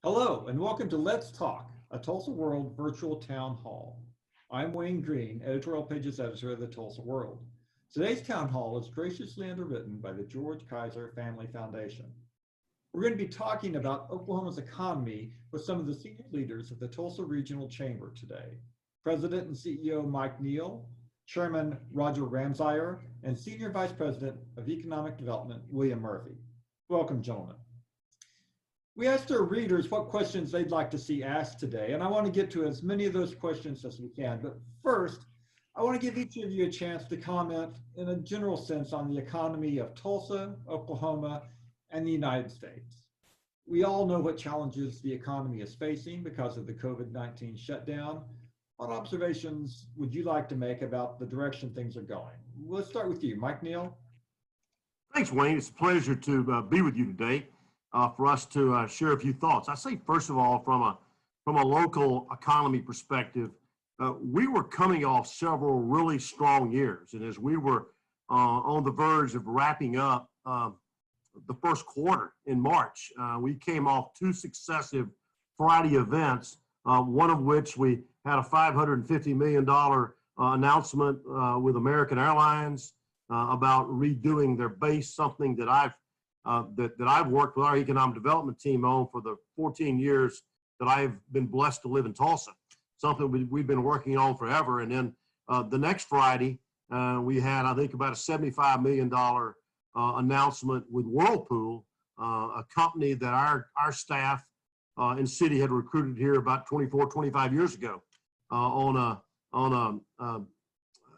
Hello, and welcome to Let's Talk, a Tulsa World virtual town hall. I'm Wayne Greene, editorial pages editor of the Tulsa World. Today's town hall is graciously underwritten by the George Kaiser Family Foundation. We're going to be talking about Oklahoma's economy with some of the senior leaders of the Tulsa Regional Chamber today. President and CEO Mike Neal, Chairman Roger Ramseyer, and Senior Vice President of Economic Development William Murphy. Welcome, gentlemen. We asked our readers what questions they'd like to see asked today, and I want to get to as many of those questions as we can. But first, I want to give each of you a chance to comment in a general sense on the economy of Tulsa, Oklahoma, and the United States. We all know what challenges the economy is facing because of the COVID-19 shutdown. What observations would you like to make about the direction things are going? Let's start with you, Mike Neal. Thanks, Wayne. It's a pleasure to be with you today. For us to share a few thoughts. I say, first of all, from a local economy perspective, we were coming off several really strong years. And as we were on the verge of wrapping up the first quarter in March, we came off two successive Friday events, one of which we had a $550 million announcement with American Airlines about redoing their base, something that I've worked with our economic development team on for the 14 years that I've been blessed to live in Tulsa, something we've been working on forever. And then the next Friday, we had, I think, about a $75 million announcement with Whirlpool, a company that our staff and city had recruited here about 24, 25 years ago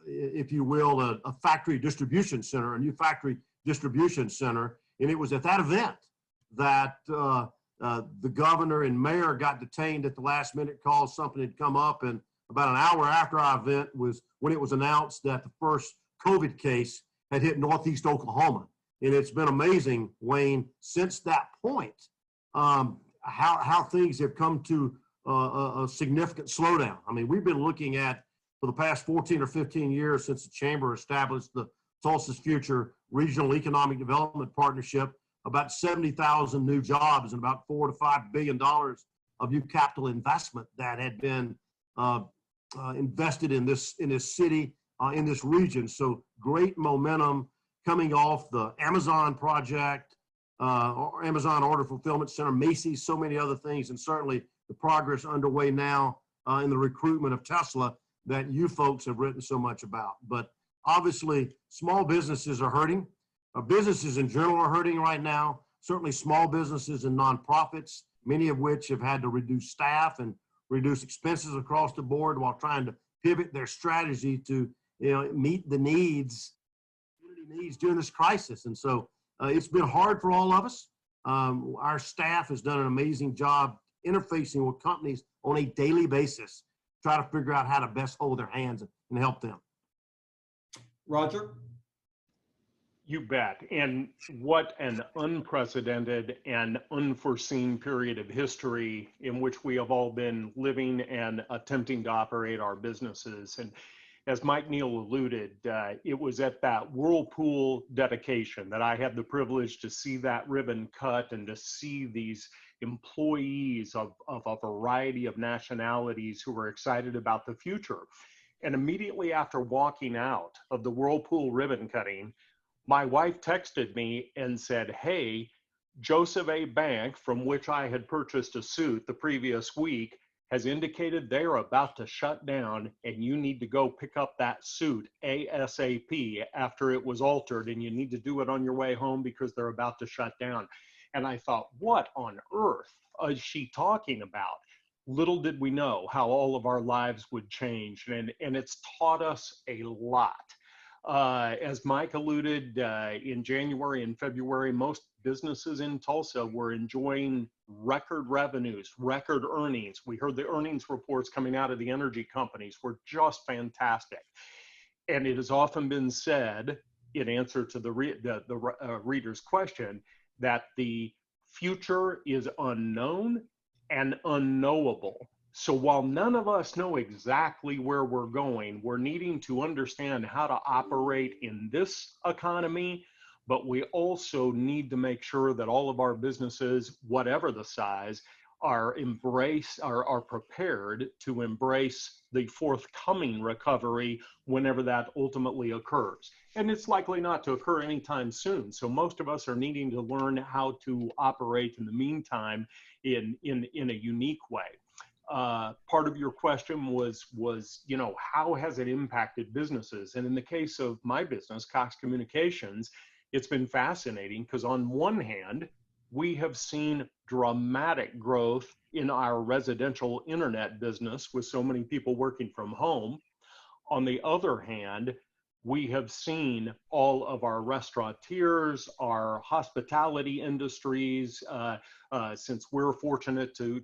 if you will, a factory distribution center, a new factory distribution center. And it was at that event that the governor and mayor got detained at the last minute because something had come up. And about an hour after our event was when it was announced that the first COVID case had hit Northeast Oklahoma. And it's been amazing, Wayne, since that point, how things have come to a significant slowdown. I mean, we've been looking at, for the past 14 or 15 years since the Chamber established the Tulsa's Future Regional Economic Development Partnership, about 70,000 new jobs and about $4 to $5 billion of new capital investment that had been invested in this city, in this region. So great momentum coming off the Amazon project, Amazon Order Fulfillment Center, Macy's, so many other things, and certainly the progress underway now in the recruitment of Tesla that you folks have written so much about. But obviously, small businesses are hurting. Businesses in general are hurting right now. Certainly small businesses and nonprofits, many of which have had to reduce staff and reduce expenses across the board while trying to pivot their strategy to meet the needs during this crisis. And so it's been hard for all of us. Our staff has done an amazing job interfacing with companies on a daily basis, try to figure out how to best hold their hands and help them. Roger? You bet. And what an unprecedented and unforeseen period of history in which we have all been living and attempting to operate our businesses. And as Mike Neal alluded, it was at that Whirlpool dedication that I had the privilege to see that ribbon cut and to see these employees of a variety of nationalities who were excited about the future. And immediately after walking out of the Whirlpool ribbon cutting, my wife texted me and said, "Hey, Joseph A. Bank, from which I had purchased a suit the previous week, has indicated they are about to shut down and you need to go pick up that suit ASAP after it was altered, and you need to do it on your way home because they're about to shut down." And I thought, what on earth is she talking about? Little did we know how all of our lives would change, and it's taught us a lot. As Mike alluded, in January and February, most businesses in Tulsa were enjoying record revenues, record earnings. We heard the earnings reports coming out of the energy companies were just fantastic. And it has often been said, in answer to the reader's question, that the future is unknown and unknowable. So while none of us know exactly where we're going, we're needing to understand how to operate in this economy, but we also need to make sure that all of our businesses, whatever the size, are prepared to embrace the forthcoming recovery whenever that ultimately occurs. And it's likely not to occur anytime soon. So most of us are needing to learn how to operate in the meantime in a unique way. Part of your question was, how has it impacted businesses? And in the case of my business, Cox Communications, it's been fascinating because on one hand, we have seen dramatic growth in our residential internet business with so many people working from home. On the other hand, we have seen all of our restaurateurs, our hospitality industries, since we're fortunate to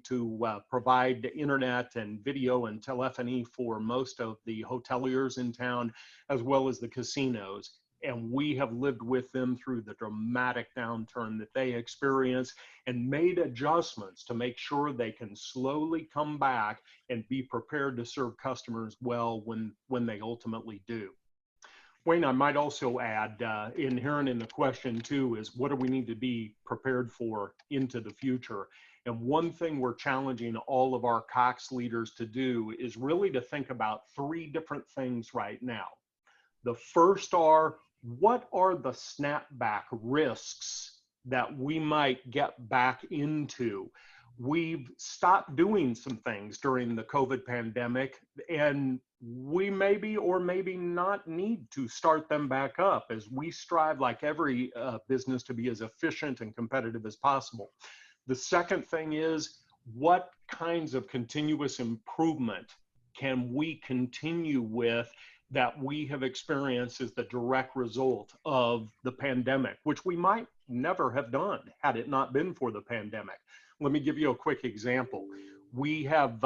provide internet and video and telephony for most of the hoteliers in town, as well as the casinos. And we have lived with them through the dramatic downturn that they experienced and made adjustments to make sure they can slowly come back and be prepared to serve customers well when they ultimately do. Wayne, I might also add, inherent in the question too, is what do we need to be prepared for into the future? And one thing we're challenging all of our Cox leaders to do is really to think about three different things right now. The first are, what are the snapback risks that we might get back into? We've stopped doing some things during the COVID pandemic, and we maybe or maybe not need to start them back up as we strive, like every business, to be as efficient and competitive as possible. The second thing is, what kinds of continuous improvement can we continue with that we have experienced as the direct result of the pandemic, which we might never have done had it not been for the pandemic. Let me give you a quick example. We have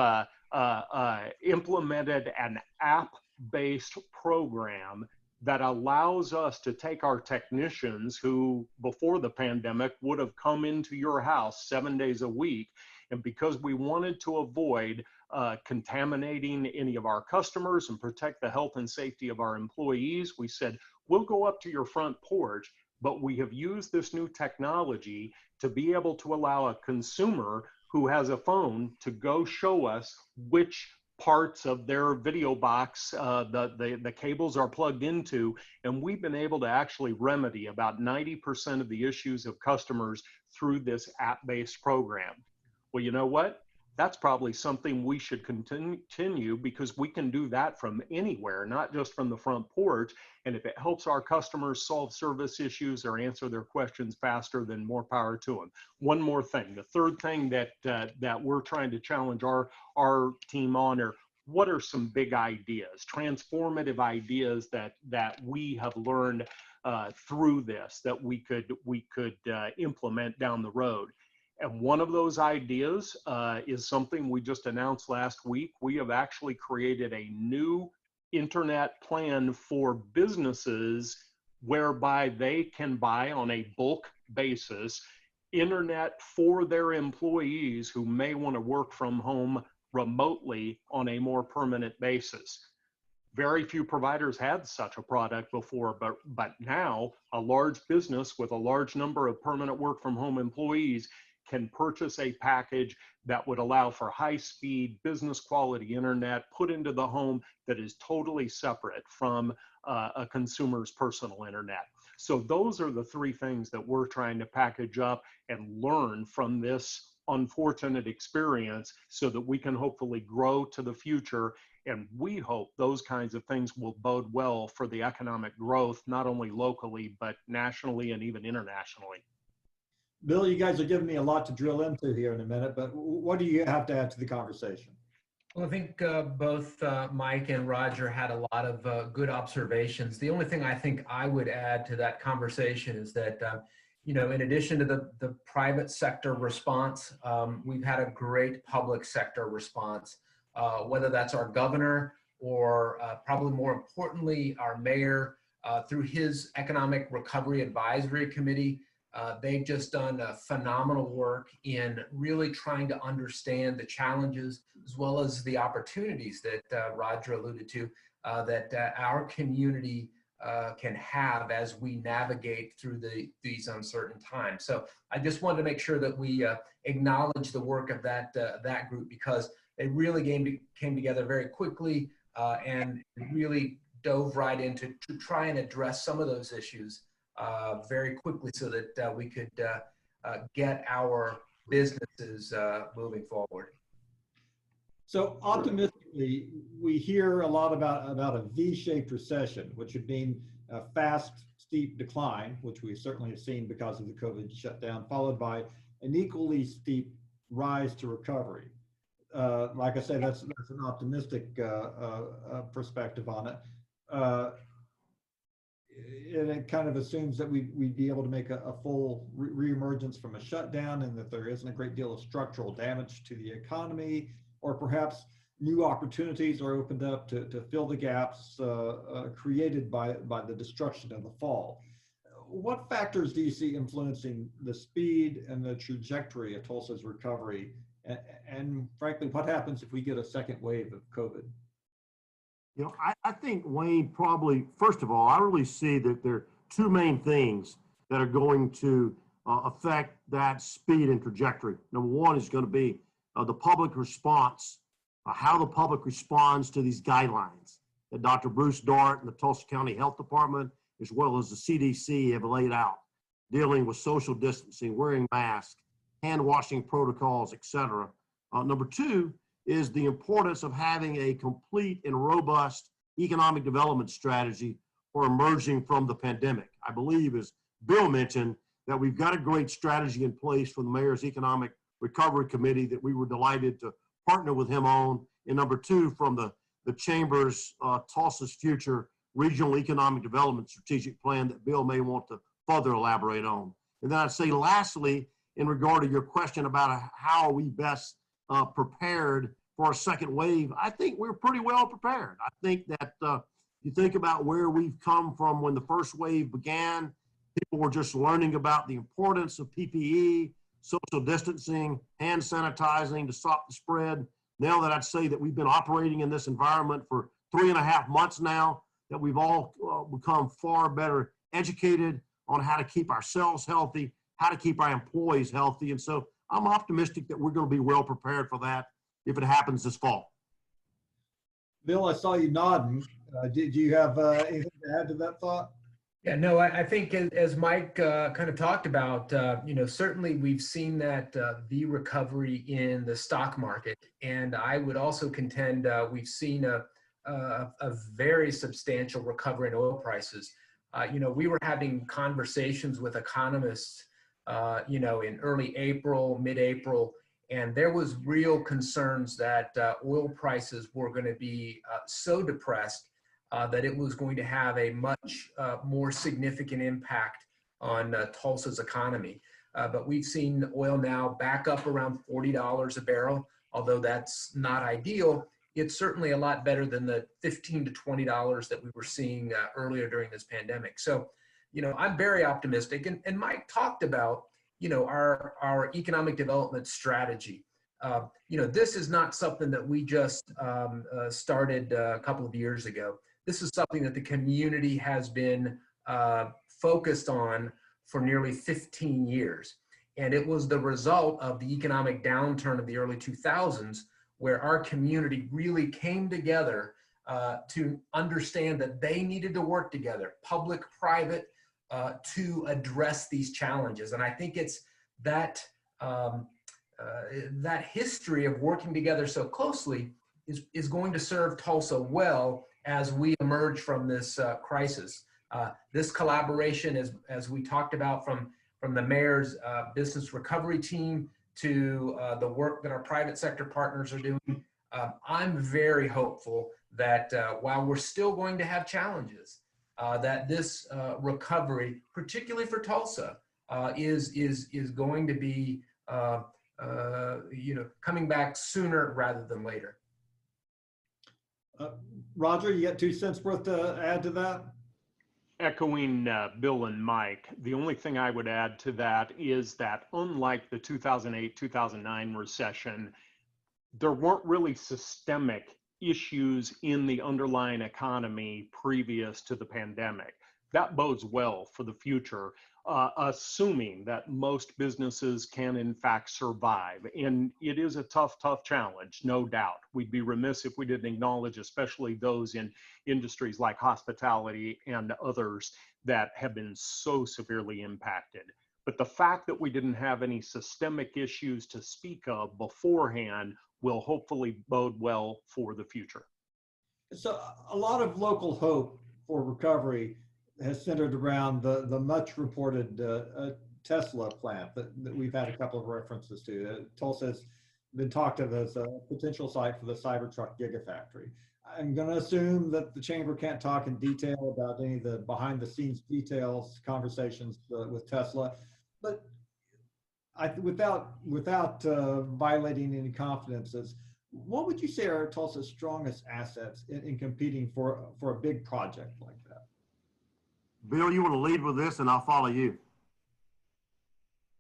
implemented an app-based program that allows us to take our technicians who, before the pandemic, would have come into your house 7 days a week. And because we wanted to avoid contaminating any of our customers and protect the health and safety of our employees, we said, we'll go up to your front porch, but we have used this new technology to be able to allow a consumer who has a phone to go show us which parts of their video box the cables are plugged into. And we've been able to actually remedy about 90% of the issues of customers through this app-based program. Well, you know what? That's probably something we should continue, because we can do that from anywhere, not just from the front porch. And if it helps our customers solve service issues or answer their questions faster, then more power to them. One more thing. The third thing that we're trying to challenge our team on are, what are some big ideas, transformative ideas that we have learned through this that we could implement down the road. And one of those ideas is something we just announced last week. We have actually created a new internet plan for businesses whereby they can buy on a bulk basis internet for their employees who may want to work from home remotely on a more permanent basis. Very few providers had such a product before, but now a large business with a large number of permanent work from home employees can purchase a package that would allow for high-speed business quality internet put into the home that is totally separate from a consumer's personal internet. So those are the three things that we're trying to package up and learn from this unfortunate experience so that we can hopefully grow to the future. And we hope those kinds of things will bode well for the economic growth, not only locally, but nationally and even internationally. Bill, you guys are giving me a lot to drill into here in a minute, but what do you have to add to the conversation? Well, I think both Mike and Roger had a lot of good observations. The only thing I think I would add to that conversation is that, in addition to the private sector response, we've had a great public sector response, whether that's our governor or probably more importantly, our mayor through his Economic Recovery Advisory Committee. They've just done phenomenal work in really trying to understand the challenges as well as the opportunities that Roger alluded to, that our community can have as we navigate through these uncertain times. So I just wanted to make sure that we acknowledge the work of that group, because they really came together very quickly and really dove right into to try and address some of those issues very quickly, so that we could get our businesses moving forward. So optimistically, we hear a lot about a V-shaped recession, which would mean a fast, steep decline, which we certainly have seen because of the COVID shutdown, followed by an equally steep rise to recovery. Like I said, that's an optimistic perspective on it. And it kind of assumes that we'd be able to make a full reemergence from a shutdown, and that there isn't a great deal of structural damage to the economy, or perhaps new opportunities are opened up to fill the gaps created by the destruction of the fall. What factors do you see influencing the speed and the trajectory of Tulsa's recovery? And frankly, what happens if we get a second wave of COVID? You know, I think, Wayne, probably, first of all, I really see that there are two main things that are going to affect that speed and trajectory. Number one is going to be the public response, how the public responds to these guidelines that Dr. Bruce Dart and the Tulsa County Health Department, as well as the CDC, have laid out, dealing with social distancing, wearing masks, hand washing protocols, etc. Number two is the importance of having a complete and robust economic development strategy for emerging from the pandemic. I believe, as Bill mentioned, that we've got a great strategy in place for the Mayor's Economic Recovery Committee that we were delighted to partner with him on. And number two, from the Chamber's Tulsa's Future Regional Economic Development Strategic Plan that Bill may want to further elaborate on. And then I'd say lastly, in regard to your question about how are we best prepared for a second wave, I think we're pretty well prepared. I think that you think about where we've come from when the first wave began, people were just learning about the importance of PPE, social distancing, hand sanitizing to stop the spread. Now that I'd say that we've been operating in this environment for 3.5 months now, that we've all become far better educated on how to keep ourselves healthy, how to keep our employees healthy. And so I'm optimistic that we're going to be well prepared for that if it happens this fall. Bill, I saw you nodding. Did you have anything to add to that thought? Yeah, no, I think as Mike kind of talked about, certainly we've seen that V recovery in the stock market. And I would also contend we've seen a very substantial recovery in oil prices. We were having conversations with economists, in early April, mid-April, and there was real concerns that oil prices were going to be so depressed that it was going to have a much more significant impact on Tulsa's economy. But we've seen oil now back up around $40 a barrel, although that's not ideal. It's certainly a lot better than the $15 to $20 that we were seeing earlier during this pandemic. So, I'm very optimistic. And Mike talked about, our economic development strategy. This is not something that we just started a couple of years ago. This is something that the community has been focused on for nearly 15 years. And it was the result of the economic downturn of the early 2000s, where our community really came together to understand that they needed to work together, public, private, to address these challenges. And I think it's that history of working together so closely is going to serve Tulsa well as we emerge from this crisis. This collaboration, as we talked about, from the mayor's business recovery team to the work that our private sector partners are doing, I'm very hopeful that while we're still going to have challenges, that this recovery, particularly for Tulsa, is going to be coming back sooner rather than later. Roger, you got 2 cents worth to add to that? Echoing Bill and Mike, the only thing I would add to that is that unlike the 2008-2009 recession, there weren't really systemic issues in the underlying economy previous to the pandemic. That bodes well for the future, assuming that most businesses can in fact survive. And it is a tough, tough challenge, no doubt. We'd be remiss if we didn't acknowledge, especially those in industries like hospitality and others that have been so severely impacted. But the fact that we didn't have any systemic issues to speak of beforehand will hopefully bode well for the future. So a lot of local hope for recovery has centered around the much reported Tesla plant that we've had a couple of references to. Tulsa has been talked of as a potential site for the Cybertruck Gigafactory. I'm going to assume that the chamber can't talk in detail about any of the behind the scenes details, conversations with Tesla, but without violating any confidences, what would you say are Tulsa's strongest assets in competing for a big project like that? Bill, you want to lead with this and I'll follow you.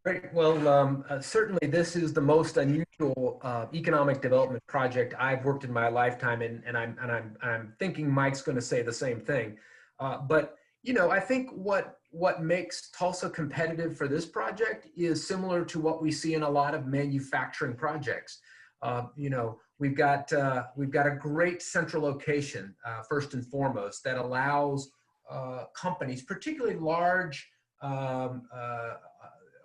Great. Well, certainly this is the most unusual economic development project I've worked in my lifetime, and I'm thinking Mike's going to say the same thing. But you know, I think what makes Tulsa competitive for this project is similar to what we see in a lot of manufacturing projects. You know, we've got a great central location first and foremost that allows companies, particularly large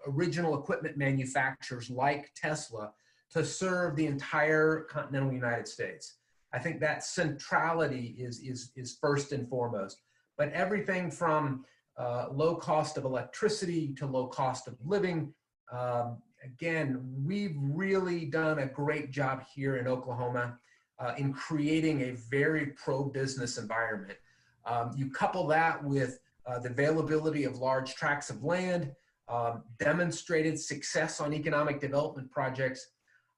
original equipment manufacturers like Tesla, to serve the entire continental United States. I think that centrality is first and foremost. But everything from low cost of electricity to low cost of living, again, we've really done a great job here in Oklahoma in creating a very pro-business environment. You couple that with the availability of large tracts of land, demonstrated success on economic development projects.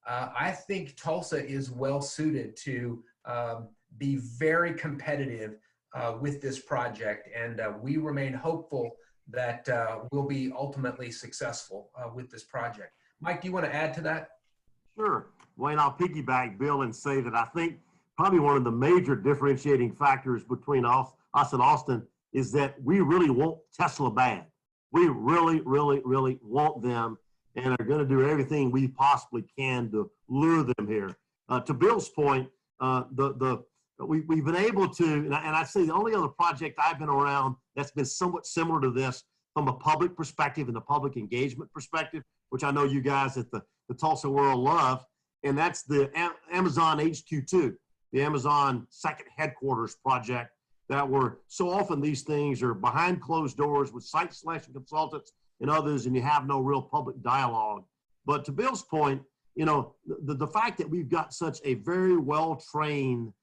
I think Tulsa is well suited to be very competitive with this project, and we remain hopeful that we'll be ultimately successful with this project. Mike, do you want to add to that? Sure. Wayne, I'll piggyback Bill and say that I think probably one of the major differentiating factors between us and Austin is that we really want Tesla bad. We really, really, really want them and are going to do everything we possibly can to lure them here. To Bill's point, we've been able to, and I'd say the only other project I've been around that's been somewhat similar to this from a public perspective and a public engagement perspective, which I know you guys at the Tulsa World love, and that's the Amazon HQ2, the Amazon second headquarters project, that were so often these things are behind closed doors with site selection consultants and others, and you have no real public dialogue. But to Bill's point, you know, the fact that we've got such a very well-trained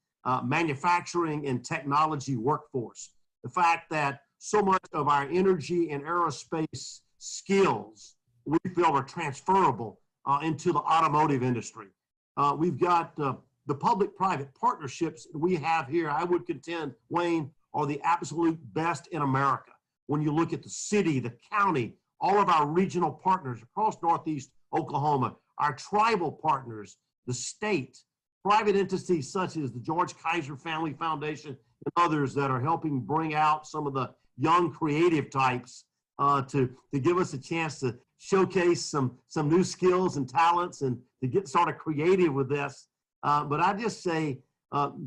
manufacturing and technology workforce, the fact that so much of our energy and aerospace skills we feel are transferable into the automotive industry. We've got the public-private partnerships we have here, I would contend, Wayne, are the absolute best in America. When you look at the city, the county, all of our regional partners across Northeast Oklahoma, our tribal partners, the state, private entities such as the George Kaiser Family Foundation and others that are helping bring out some of the young creative types to give us a chance to showcase some new skills and talents and to get sort of creative with this. But I just say,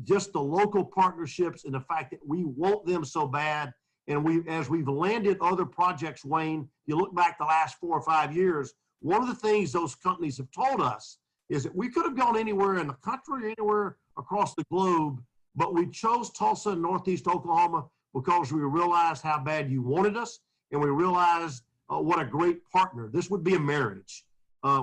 just the local partnerships and the fact that we want them so bad, and as we've landed other projects, Wayne, you look back the last 4 or 5 years, one of the things those companies have told us is that we could have gone anywhere in the country, anywhere across the globe, but we chose Tulsa and Northeast Oklahoma because we realized how bad you wanted us, and we realized what a great partner. This would be a marriage.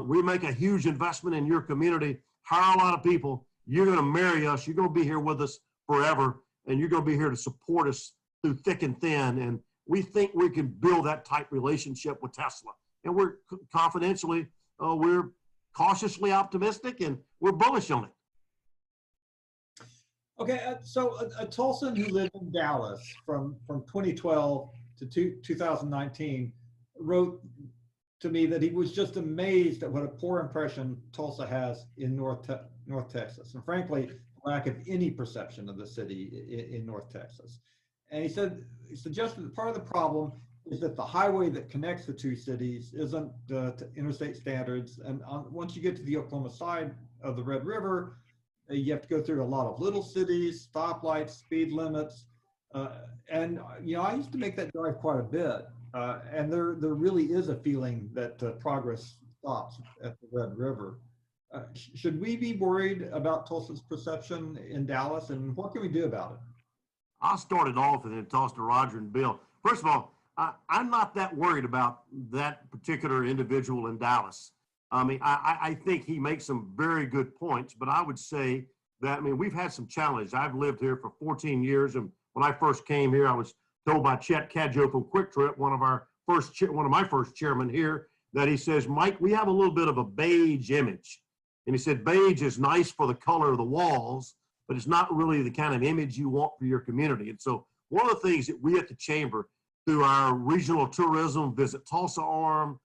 We make a huge investment in your community, hire a lot of people, you're going to marry us, you're going to be here with us forever, and you're going to be here to support us through thick and thin. And we think we can build that type relationship with Tesla. And we're confidentially, we're cautiously optimistic, and we're bullish on it. Okay, so a Tulsan who lived in Dallas from 2012 to 2019 wrote to me that he was just amazed at what a poor impression Tulsa has in North Texas. And frankly, the lack of any perception of the city in North Texas. And he suggested that part of the problem is that the highway that connects the two cities isn't to interstate standards. And once you get to the Oklahoma side of the Red River, you have to go through a lot of little cities, stoplights, speed limits. And I used to make that drive quite a bit. And there really is a feeling that progress stops at the Red River. Should we be worried about Tulsa's perception in Dallas, and what can we do about it? I'll start it off and then toss to Roger and Bill. First of all, I'm not that worried about that particular individual in Dallas. I mean, I think he makes some very good points, but I would say that, I mean, we've had some challenges. I've lived here for 14 years, and when I first came here, I was told by Chet Cadjo from Quick Trip, one of my first chairmen here, that he says, Mike, we have a little bit of a beige image. And he said, beige is nice for the color of the walls, but it's not really the kind of image you want for your community. And so one of the things that we at the Chamber, through our regional tourism, Visit Tulsa arm,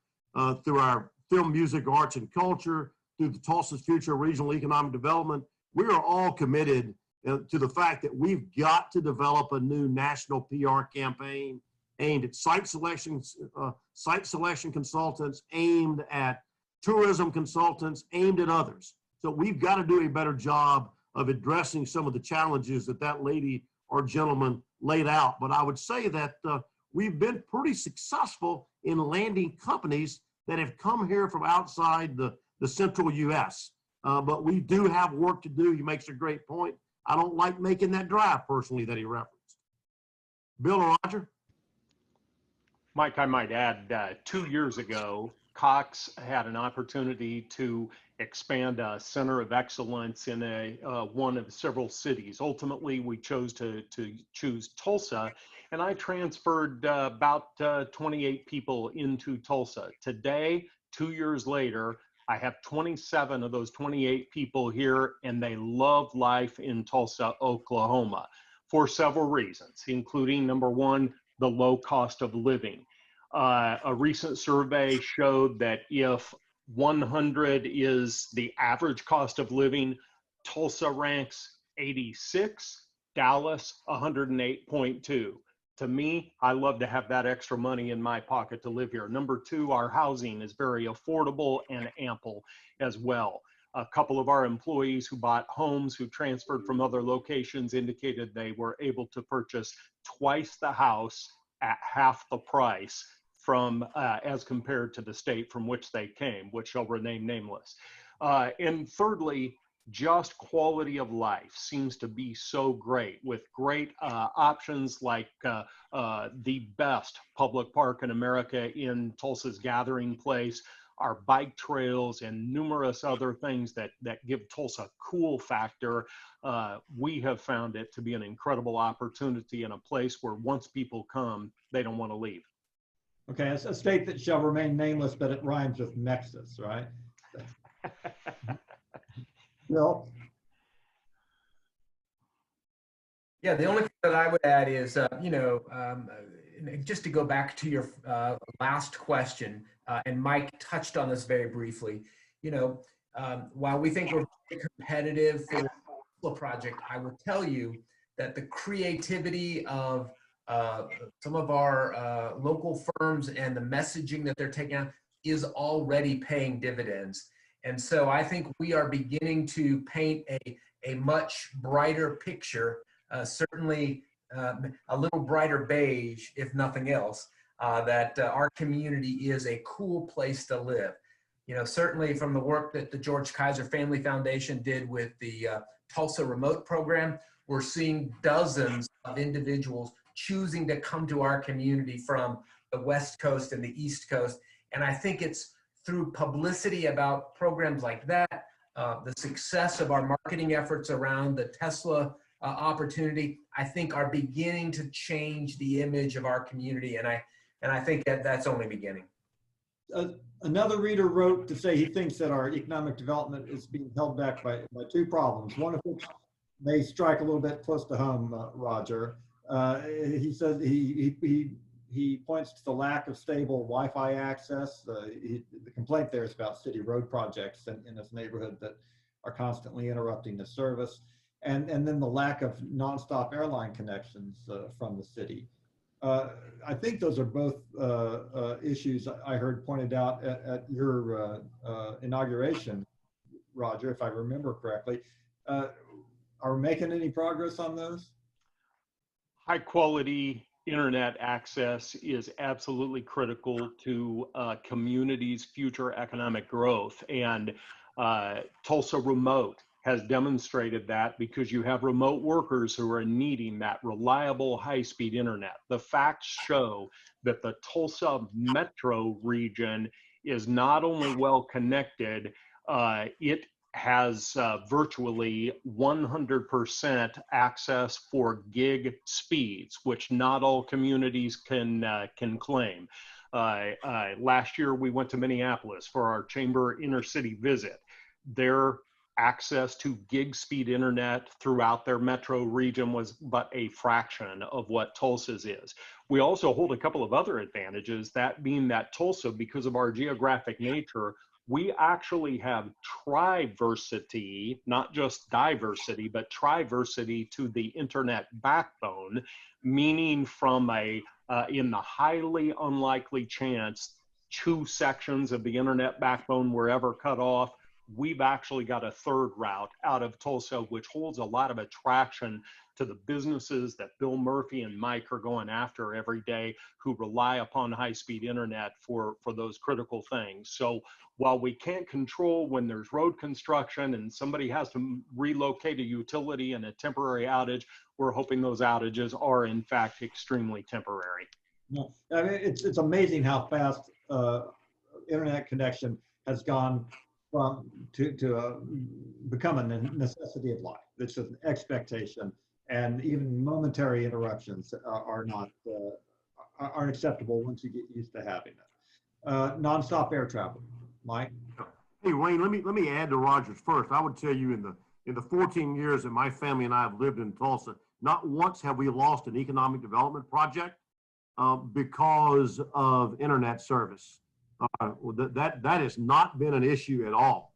through our film, music, arts, and culture, through the Tulsa's Future Regional Economic Development, we are all committed to the fact that we've got to develop a new national PR campaign aimed at site selection consultants, aimed at tourism consultants, aimed at others. So we've got to do a better job of addressing some of the challenges that lady or gentleman laid out. But I would say that we've been pretty successful in landing companies that have come here from outside the central U.S. But we do have work to do. He makes a great point. I don't like making that drive personally that he referenced. Bill or Roger? Mike, I might add, 2 years ago, Cox had an opportunity to expand a center of excellence in one of several cities. Ultimately, we chose to choose Tulsa, and I transferred about 28 people into Tulsa. Today, 2 years later, I have 27 of those 28 people here, and they love life in Tulsa, Oklahoma, for several reasons, including, number one, the low cost of living. A recent survey showed that if 100 is the average cost of living, Tulsa ranks 86, Dallas 108.2. To me, I love to have that extra money in my pocket to live here. Number two, our housing is very affordable and ample as well. A couple of our employees who bought homes, who transferred from other locations, indicated they were able to purchase twice the house at half the price from as compared to the state from which they came, which shall remain nameless. And thirdly, just quality of life seems to be so great, with great options like the best public park in America in Tulsa's Gathering Place, our bike trails, and numerous other things that give Tulsa a cool factor. We have found it to be an incredible opportunity and a place where once people come, they don't want to leave. Okay, it's a state that shall remain nameless, but it rhymes with Nexus, right? Bill? Yeah, the only thing that I would add is, just to go back to your last question, and Mike touched on this very briefly, while we think we're very competitive for the project, I will tell you that the creativity of some of our local firms and the messaging that they're taking out is already paying dividends. And so I think we are beginning to paint a much brighter picture, certainly a little brighter beige, if nothing else, that our community is a cool place to live. Certainly from the work that the George Kaiser Family Foundation did with the Tulsa Remote Program, we're seeing dozens of individuals choosing to come to our community from the West Coast and the East Coast. And I think it's through publicity about programs like that, the success of our marketing efforts around the Tesla opportunity, I think are beginning to change the image of our community. And I think that's only beginning. Another reader wrote to say he thinks that our economic development is being held back by two problems, one of which may strike a little bit close to home, Roger. He says he points to the lack of stable Wi-Fi access. The complaint there is about city road projects in this neighborhood that are constantly interrupting the service. and then the lack of nonstop airline connections from the city. I think those are both issues I heard pointed out at your inauguration, Roger, if I remember correctly. Are we making any progress on those? High quality internet access is absolutely critical to communities' future economic growth. And Tulsa Remote has demonstrated that, because you have remote workers who are needing that reliable high-speed internet. The facts show that the Tulsa metro region is not only well connected, it has virtually 100% access for gig speeds, which not all communities can claim. Last year, we went to Minneapolis for our chamber intercity visit. Their access to gig speed internet throughout their metro region was but a fraction of what Tulsa's is. We also hold a couple of other advantages, that being that Tulsa, because of our geographic nature, we actually have triversity, not just diversity, but triversity to the internet backbone, meaning from in the highly unlikely chance 2 sections of the internet backbone were ever cut off, we've actually got a third route out of Tulsa, which holds a lot of attraction to the businesses that Bill Murphy and Mike are going after every day, who rely upon high-speed internet for those critical things. So while we can't control when there's road construction and somebody has to relocate a utility and a temporary outage, we're hoping those outages are in fact extremely temporary. No, I mean, it's amazing how fast internet connection has gone to become a necessity of life. It's an expectation, and even momentary interruptions aren't acceptable once you get used to having it. Nonstop air travel, Mike. Hey Wayne, let me add to Roger's first. I would tell you, in the 14 years that my family and I have lived in Tulsa, not once have we lost an economic development project because of internet service. That has not been an issue at all.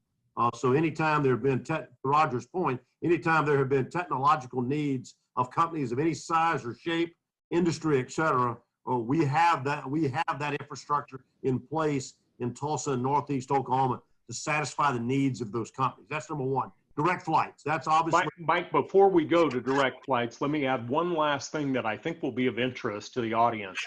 So anytime there have been, to Roger's point, anytime there have been technological needs of companies of any size or shape, industry, et cetera, we have that infrastructure in place in Tulsa and Northeast Oklahoma to satisfy the needs of those companies. That's number one. Direct flights. That's obviously. Mike, before we go to direct flights, let me add one last thing that I think will be of interest to the audience.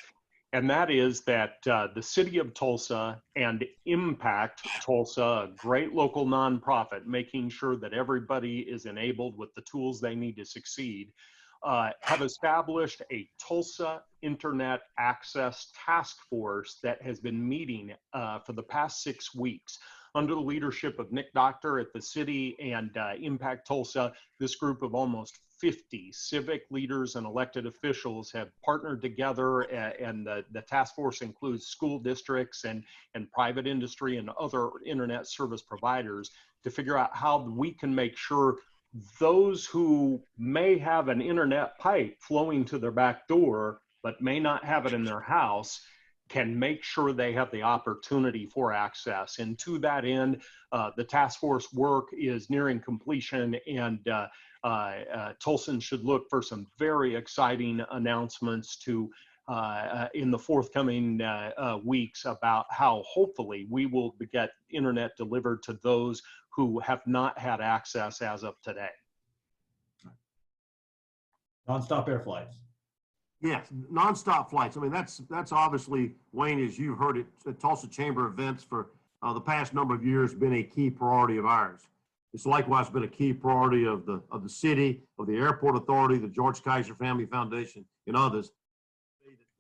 And that is that the city of Tulsa and Impact Tulsa, a great local nonprofit, making sure that everybody is enabled with the tools they need to succeed, have established a Tulsa Internet Access Task Force that has been meeting for the past 6 weeks. Under the leadership of Nick Doctor at the city and Impact Tulsa, this group of almost 50 civic leaders and elected officials have partnered together, and the task force includes school districts and private industry and other internet service providers to figure out how we can make sure those who may have an internet pipe flowing to their back door but may not have it in their house can make sure they have the opportunity for access. And to that end, the task force work is nearing completion, and Tulsans should look for some very exciting announcements in the forthcoming weeks about how hopefully we will get internet delivered to those who have not had access as of today. Nonstop air flights. Yes, nonstop flights. I mean, that's obviously, Wayne, as you've heard it at Tulsa Chamber events for the past number of years, been a key priority of ours. It's likewise been a key priority of the city, of the airport authority, the George Kaiser Family Foundation, and others.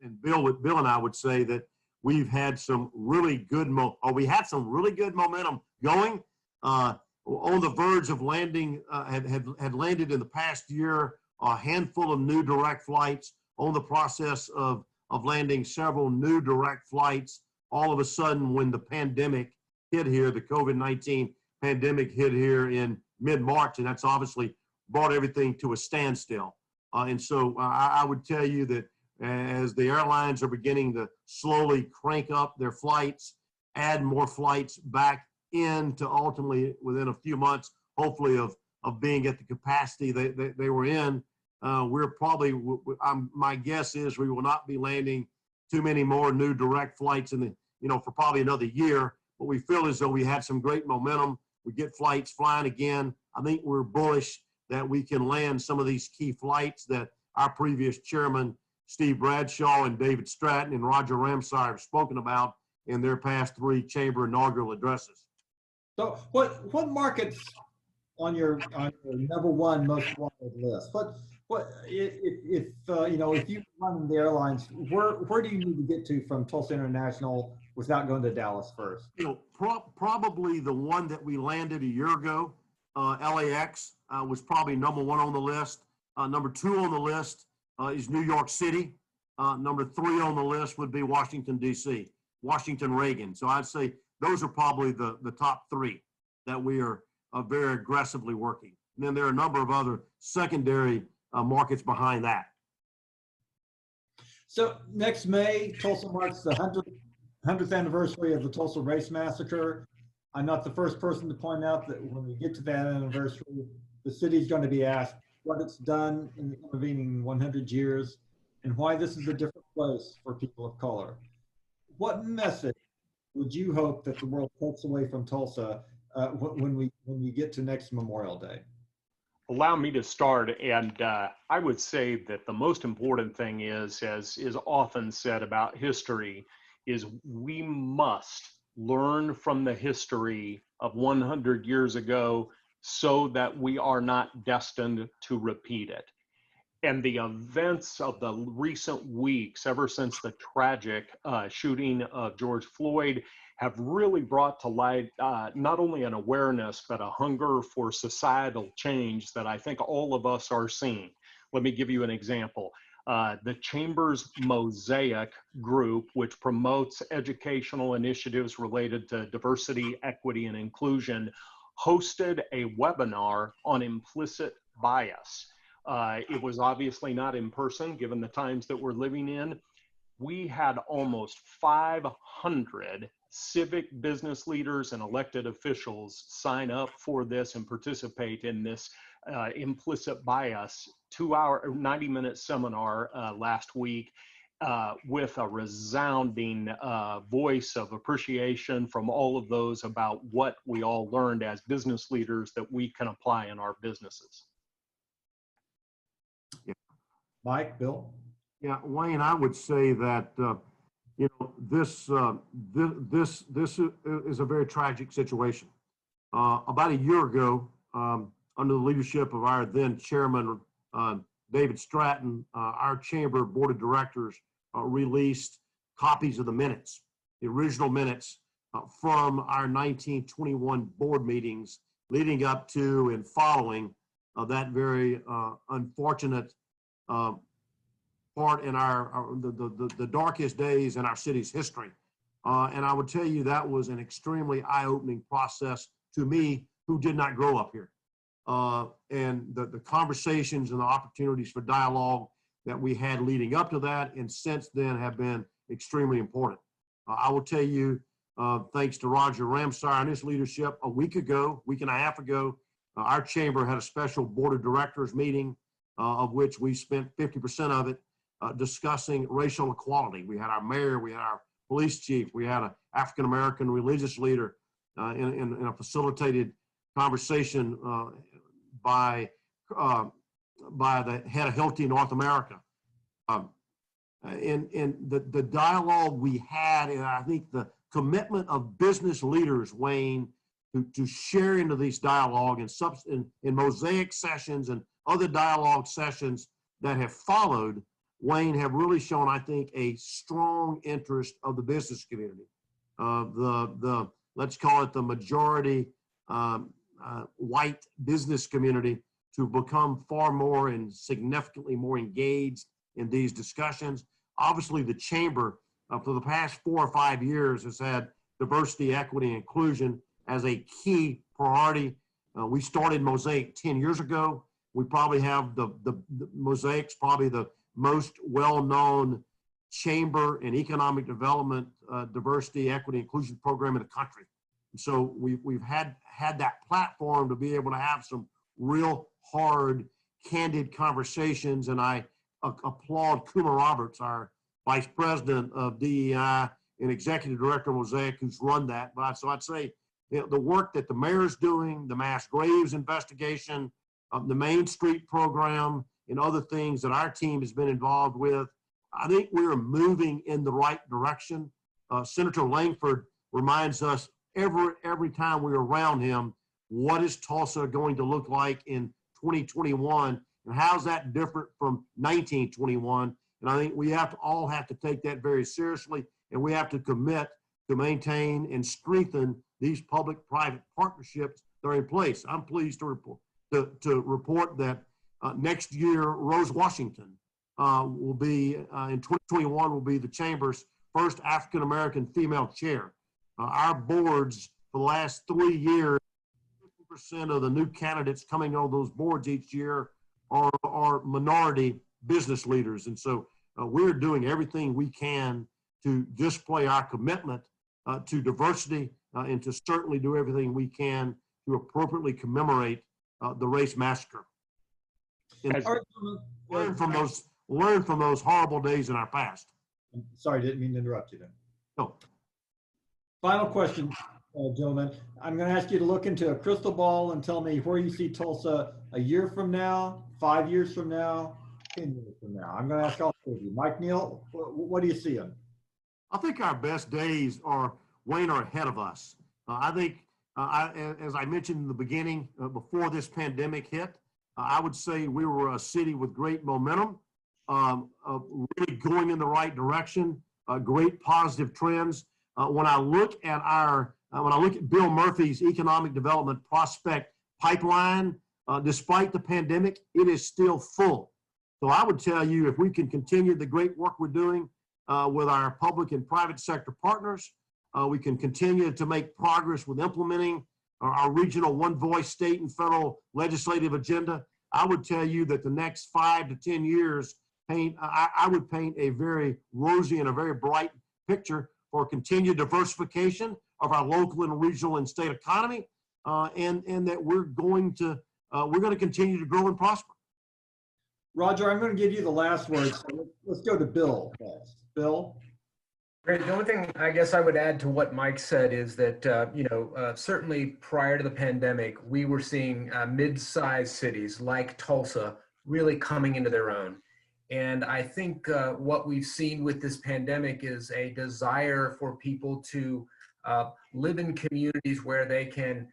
And Bill and I would say that we've had some really good momentum going. On the verge of landing, had landed in the past year a handful of new direct flights, on the process of landing several new direct flights. All of a sudden, when the pandemic hit here, the COVID-19 pandemic hit here in mid-March, and that's obviously brought everything to a standstill. And so I would tell you that as the airlines are beginning to slowly crank up their flights, add more flights back in to ultimately, within a few months, hopefully of of being at the capacity they were in, we're probably, my guess is we will not be landing too many more new direct flights in the, for probably another year. But we feel as though we had some great momentum. We get flights flying again. I think we're bullish that we can land some of these key flights that our previous chairman, Steve Bradshaw and David Stratton and Roger Ramseyer have spoken about in their past 3 chamber inaugural addresses. So what markets on your number 1 most wanted list? What if you run the airlines, where do you need to get to from Tulsa International without going to Dallas first? Probably the one that we landed a year ago, LAX, was probably number 1 on the list. Number 2 on the list is New York City. Number 3 on the list would be Washington, D.C., Washington Reagan. So I'd say those are probably the top 3 that we are very aggressively working. And then there are a number of other secondary markets behind that. So next May, Tulsa marks the 100th anniversary of the Tulsa Race Massacre. I'm not the first person to point out that when we get to that anniversary, the city's going to be asked what it's done in the intervening 100 years and why this is a different place for people of color. What message would you hope that the world takes away from Tulsa when we get to next Memorial Day? Allow me to start, and I would say that the most important thing is, as is often said about history, is we must learn from the history of 100 years ago so that we are not destined to repeat it. And the events of the recent weeks, ever since the tragic shooting of George Floyd, have really brought to light not only an awareness, but a hunger for societal change that I think all of us are seeing. Let me give you an example. The Chamber's Mosaic group, which promotes educational initiatives related to diversity, equity, and inclusion, hosted a webinar on implicit bias. It was obviously not in person, given the times that we're living in. We had almost 500 civic business leaders and elected officials sign up for this and participate in this implicit bias 90-minute seminar last week with a resounding voice of appreciation from all of those about what we all learned as business leaders that we can apply in our businesses. Mike, Bill? Yeah, Wayne, I would say that this is a very tragic situation. About a year ago, under the leadership of our then chairman, David Stratton, our chamber board of directors released copies of the minutes, the original minutes from our 1921 board meetings leading up to and following that very unfortunate part in the darkest days in our city's history. And I would tell you that was an extremely eye-opening process to me, who did not grow up here. And the conversations and the opportunities for dialogue that we had leading up to that and since then have been extremely important. I will tell you, thanks to Roger Ramseyer and his leadership, a week and a half ago, our chamber had a special board of directors meeting, of which we spent 50% of it discussing racial equality. We had our mayor, we had our police chief, we had an African-American religious leader in a facilitated conversation by the head of Hilti North America. And the dialogue we had, and I think the commitment of business leaders, Wayne, to share into these dialogue and in mosaic sessions and other dialogue sessions that have followed, Wayne, have really shown, I think, a strong interest of the business community. Let's call it the majority white business community, to become far more and significantly more engaged in these discussions. Obviously, the chamber for the past 4 or 5 years has had diversity, equity, and inclusion as a key priority. We started Mosaic 10 years ago. We probably have the Mosaic's probably the most well-known chamber and economic development diversity, equity, inclusion program in the country. And so we've had that platform to be able to have some real hard, candid conversations. And I applaud Kuma Roberts, our Vice President of DEI and Executive Director of Mosaic, who's run that. But so I'd say, you know, the work that the mayor's doing, the mass graves investigation, the Main Street program, and other things that our team has been involved with, I think we're moving in the right direction. Senator Langford reminds us every time we're around him, what is Tulsa going to look like in 2021, and how's that different from 1921? And I think we all have to take that very seriously, and we have to commit to maintain and strengthen these public-private partnerships that are in place. I'm pleased to report that next year, Rose Washington will be, in 2021, will be the Chamber's first African-American female chair. Our boards for the last 3 years, 50% of the new candidates coming on those boards each year are minority business leaders. And so we're doing everything we can to display our commitment to diversity and to certainly do everything we can to appropriately commemorate the race massacre. And learn from those horrible days in our past. Sorry, didn't mean to interrupt you then. No. Final question, gentlemen. I'm going to ask you to look into a crystal ball and tell me where you see Tulsa a year from now, 5 years from now, 10 years from now. I'm going to ask all three of you. Mike Neal, what do you see in? I think our best days are ahead of us. I think, as I mentioned in the beginning, before this pandemic hit, I would say we were a city with great momentum, really going in the right direction, great positive trends. When I look at Bill Murphy's economic development prospect pipeline, despite the pandemic, it is still full. So I would tell you, if we can continue the great work we're doing with our public and private sector partners, we can continue to make progress with implementing our regional one voice state and federal legislative agenda. I would tell you that the next 5 to 10 years I would paint a very rosy and a very bright picture for continued diversification of our local and regional and state economy, and that we're going to continue to grow and prosper. Roger, I'm going to give you the last word. So let's go to Bill next. Bill? Great. The only thing I guess I would add to what Mike said is that, certainly prior to the pandemic, we were seeing mid-sized cities like Tulsa really coming into their own. And I think what we've seen with this pandemic is a desire for people to live in communities where they can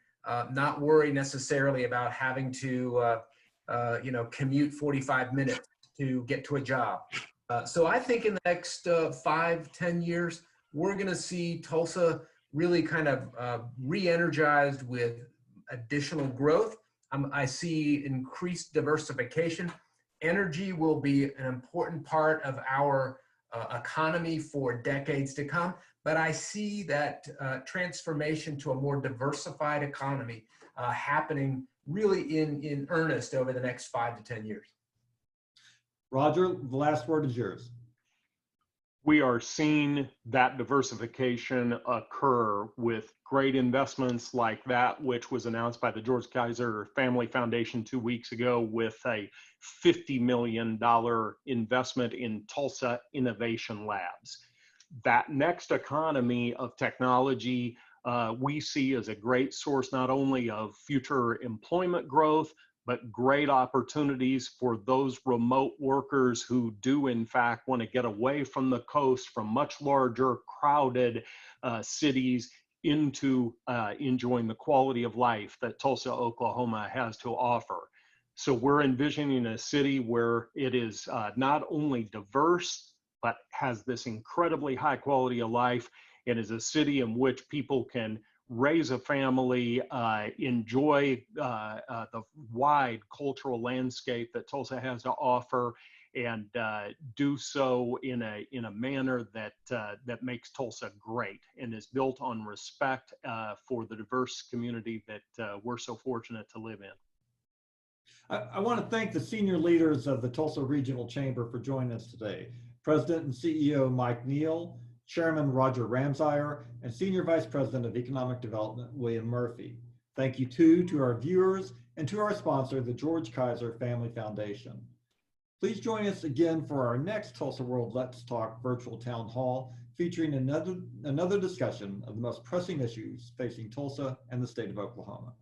not worry necessarily about having to, commute 45 minutes to get to a job. So I think in the next 5-10 years, we're going to see Tulsa really kind of re-energized with additional growth. I see increased diversification. Energy will be an important part of our economy for decades to come, but I see that transformation to a more diversified economy happening really in earnest over the next 5 to 10 years. Roger, the last word is yours. We are seeing that diversification occur with great investments like that, which was announced by the George Kaiser Family Foundation 2 weeks ago with a $50 million investment in Tulsa Innovation Labs. That next economy of technology we see as a great source not only of future employment growth, but great opportunities for those remote workers who do in fact want to get away from the coast, from much larger crowded cities into enjoying the quality of life that Tulsa, Oklahoma has to offer. So we're envisioning a city where it is not only diverse, but has this incredibly high quality of life. It is a city in which people can raise a family, enjoy the wide cultural landscape that Tulsa has to offer, and do so in a manner that makes Tulsa great and is built on respect for the diverse community that we're so fortunate to live in. I want to thank the senior leaders of the Tulsa Regional Chamber for joining us today. President and CEO Mike Neal, Chairman Roger Ramseyer, and Senior Vice President of Economic Development William Murphy. Thank you too to our viewers and to our sponsor, the George Kaiser Family Foundation. Please join us again for our next Tulsa World Let's Talk virtual town hall, featuring another discussion of the most pressing issues facing Tulsa and the state of Oklahoma.